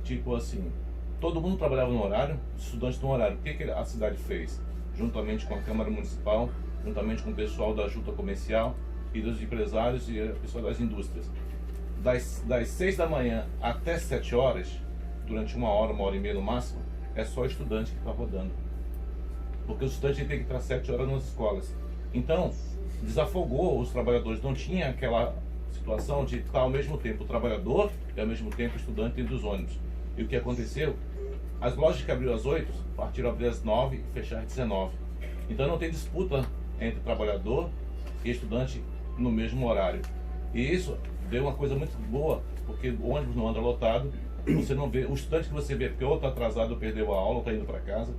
tipo assim, todo mundo trabalhava no horário, os estudantes no horário. O que a cidade fez? Juntamente com a Câmara Municipal, juntamente com o pessoal da Junta Comercial e dos empresários e o pessoal das indústrias. Das 6 da manhã até 7 horas, durante uma hora e meia no máximo, é só estudante que está rodando. Porque o estudante tem que estar 7 horas nas escolas. Então, desafogou os trabalhadores. Não tinha aquela situação de estar ao mesmo tempo o trabalhador e ao mesmo tempo o estudante dentro dos ônibus. E o que aconteceu? As lojas que abriram às 8 partiram a abrir às 9 e fechar às 19. Então não tem disputa entre trabalhador e estudante no mesmo horário. E isso deu uma coisa muito boa, porque o ônibus não anda lotado, você não vê, o estudante que você vê, porque ou está atrasado, ou perdeu a aula, ou está indo para casa.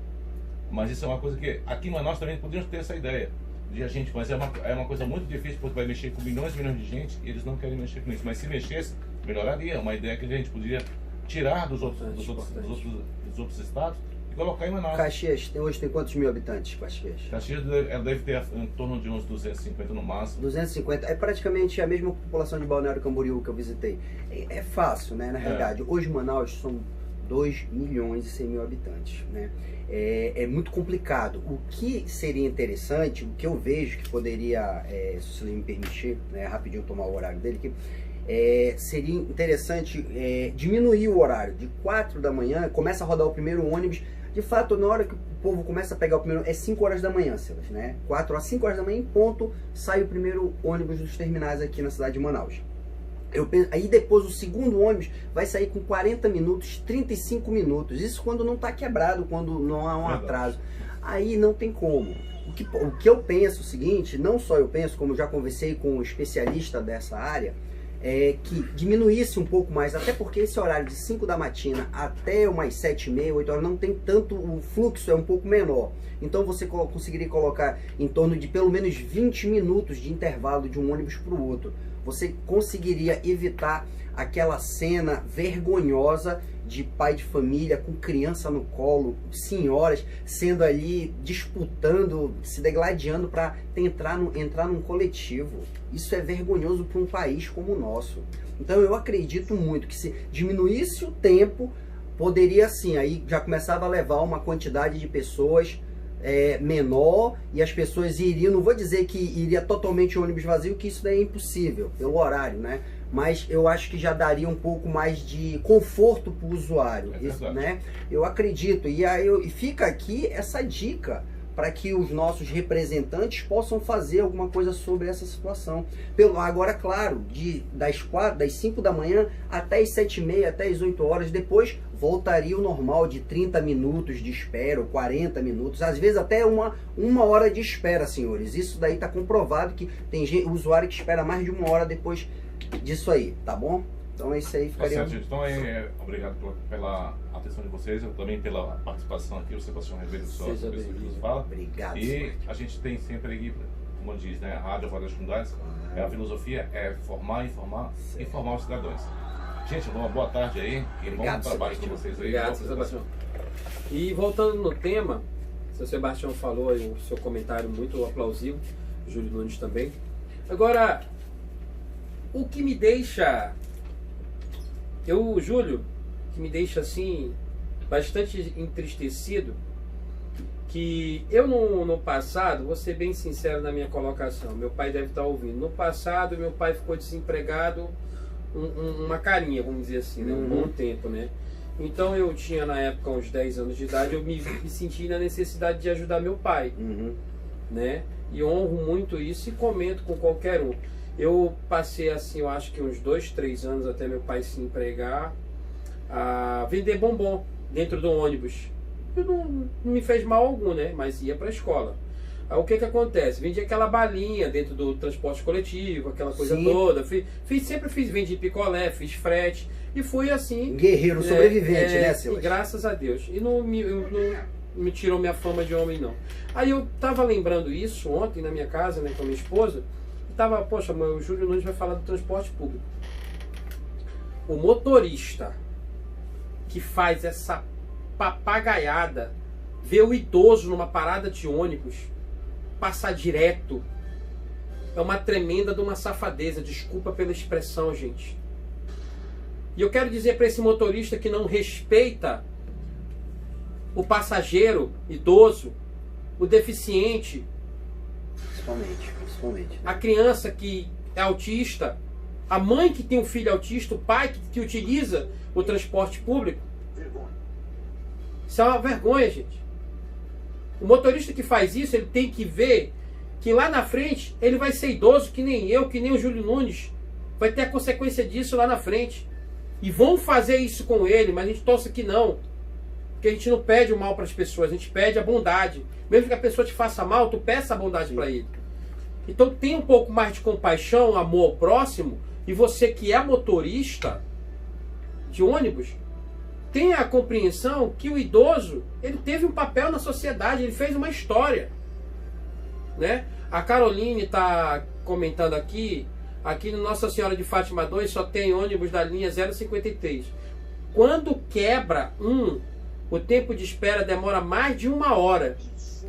Mas isso é uma coisa que aqui em Manaus também podíamos ter essa ideia de a gente, mas é uma coisa muito difícil, porque vai mexer com milhões e milhões de gente e eles não querem mexer com isso. Mas se mexesse, melhoraria. É uma ideia que a gente poderia tirar dos outros estados e colocar em Manaus. Caxias, hoje tem quantos mil habitantes, Caxias? Caxias deve ter em torno de uns 250 no máximo. 250, é praticamente a mesma população de Balneário Camboriú que eu visitei. É fácil, né, na realidade. Hoje Manaus são 2 milhões e 100 mil habitantes, né? É muito complicado. O que seria interessante, o que eu vejo que poderia, se você me permitir, né, rapidinho tomar o horário dele aqui, seria interessante diminuir o horário. De 4 da manhã, começa a rodar o primeiro ônibus. De fato, na hora que o povo começa a pegar o primeiro, 5 horas da manhã, Silas, né? 4 a 5 horas da manhã em ponto, sai o primeiro ônibus dos terminais aqui na cidade de Manaus. Aí depois o segundo ônibus vai sair com 40 minutos, 35 minutos. Isso quando não está quebrado, quando não há um atraso. Aí não tem como. O que eu penso é o seguinte, não só eu penso, como eu já conversei com um especialista dessa área, que diminuísse um pouco mais, até porque esse horário de 5 da matina até umas 7h30, 8 horas, não tem tanto, o fluxo é um pouco menor. Então você conseguiria colocar em torno de pelo menos 20 minutos de intervalo de um ônibus para o outro. Você conseguiria evitar aquela cena vergonhosa de pai de família com criança no colo, senhoras sendo ali disputando, se degladiando para entrar num coletivo. Isso é vergonhoso para um país como o nosso. Então eu acredito muito que se diminuísse o tempo, poderia sim, aí já começava a levar uma quantidade de pessoas menor e as pessoas iriam, não vou dizer que iria totalmente o ônibus vazio, que isso daí é impossível pelo horário, né? Mas eu acho que já daria um pouco mais de conforto para o usuário, né? Eu acredito, e aí fica aqui essa dica para que os nossos representantes possam fazer alguma coisa sobre essa situação. Agora, claro, das 5 da manhã até as 7h30, até as 8 horas, depois voltaria o normal de 30 minutos de espera, ou 40 minutos, às vezes até uma hora de espera, senhores. Isso daí está comprovado que tem usuário que espera mais de 1 hora depois disso aí, tá bom? Então é isso aí, ficaria... Tá certo, então obrigado pela atenção de vocês, eu também pela participação aqui, o Sebastião Ribeiro só fala. Obrigado. E a gente tem sempre aqui, como diz, né, a rádio, várias comunidades, a filosofia é formar, informar os cidadãos. Gente, uma boa tarde aí, e bom trabalho para vocês aí. Obrigado, Sebastião. E voltando no tema, o seu Sebastião falou aí o seu comentário muito aplausível, Júlio Nunes também. Agora, o que me deixa... Júlio, que me deixa assim bastante entristecido, que eu no passado, vou ser bem sincero na minha colocação, meu pai deve estar ouvindo, no passado meu pai ficou desempregado uma carinha, vamos dizer assim, né? Um bom tempo, né? Então eu tinha na época uns 10 anos de idade, eu me senti na necessidade de ajudar meu pai, né? E honro muito isso e comento com qualquer um. Eu passei assim, eu acho que uns 2, 3 anos até meu pai se empregar, a vender bombom dentro do ônibus. Não me fez mal algum, né? Mas ia para a escola. Aí o que acontece? Vendi aquela balinha dentro do transporte coletivo, aquela coisa toda. Sempre vendi picolé, fiz frete. E fui assim... Guerreiro sobrevivente, né, Silas? Graças a Deus. E não me tirou minha fama de homem, não. Aí eu tava lembrando isso ontem na minha casa, né, com a minha esposa. Poxa, mãe, o Júlio Nunes vai falar do transporte público. O motorista que faz essa papagaiada, vê o idoso numa parada de ônibus, passar direto, é uma tremenda de uma safadeza, desculpa pela expressão, gente. E eu quero dizer para esse motorista que não respeita o passageiro idoso, o deficiente, principalmente. a criança que é autista, a mãe que tem um filho autista, o pai que utiliza o transporte público. Isso é uma vergonha, gente. O motorista que faz isso, ele tem que ver que lá na frente ele vai ser idoso que nem eu, que nem o Júlio Nunes. Vai ter a consequência disso lá na frente. E vão fazer isso com ele, mas a gente torce que não. Porque a gente não pede o mal para as pessoas, a gente pede a bondade. Mesmo que a pessoa te faça mal, tu peça a bondade para ele. Então tem um pouco mais de compaixão, amor ao próximo. E você que é motorista de ônibus, tenha a compreensão que o idoso, ele teve um papel na sociedade, ele fez uma história, né? A Caroline está comentando aqui no Nossa Senhora de Fátima 2 só tem ônibus da linha 053. Quando quebra o tempo de espera demora mais de 1 hora.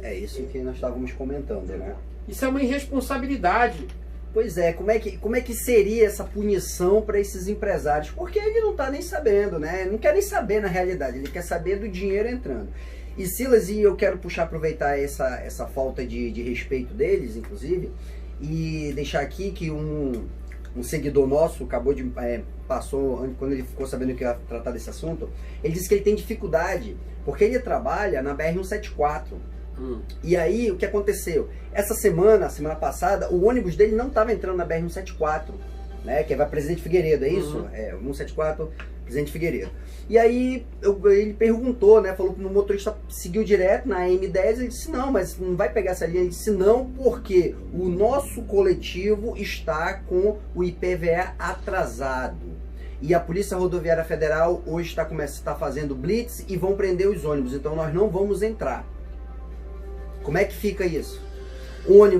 É isso que nós estávamos comentando, né? Isso é uma irresponsabilidade. Pois é, como é que seria essa punição para esses empresários? Porque ele não está nem sabendo, né? Ele não quer nem saber na realidade, ele quer saber do dinheiro entrando. E Silas, e eu quero aproveitar essa falta de respeito deles, inclusive, e deixar aqui que um seguidor nosso acabou de... passou, quando ele ficou sabendo que ia tratar desse assunto, ele disse que ele tem dificuldade, porque ele trabalha na BR-174. E aí, o que aconteceu? Essa semana passada, o ônibus dele não estava entrando na BR-174, né? Que vai Presidente Figueiredo, é isso? 174, Presidente Figueiredo. E aí, ele perguntou, né? Falou que o motorista seguiu direto na M10. Ele disse, não, mas não vai pegar essa linha. Ele disse, não, porque o nosso coletivo está com o IPVA atrasado. E a Polícia Rodoviária Federal hoje está fazendo blitz e vão prender os ônibus. Então, nós não vamos entrar. Como é que fica isso? O ônibus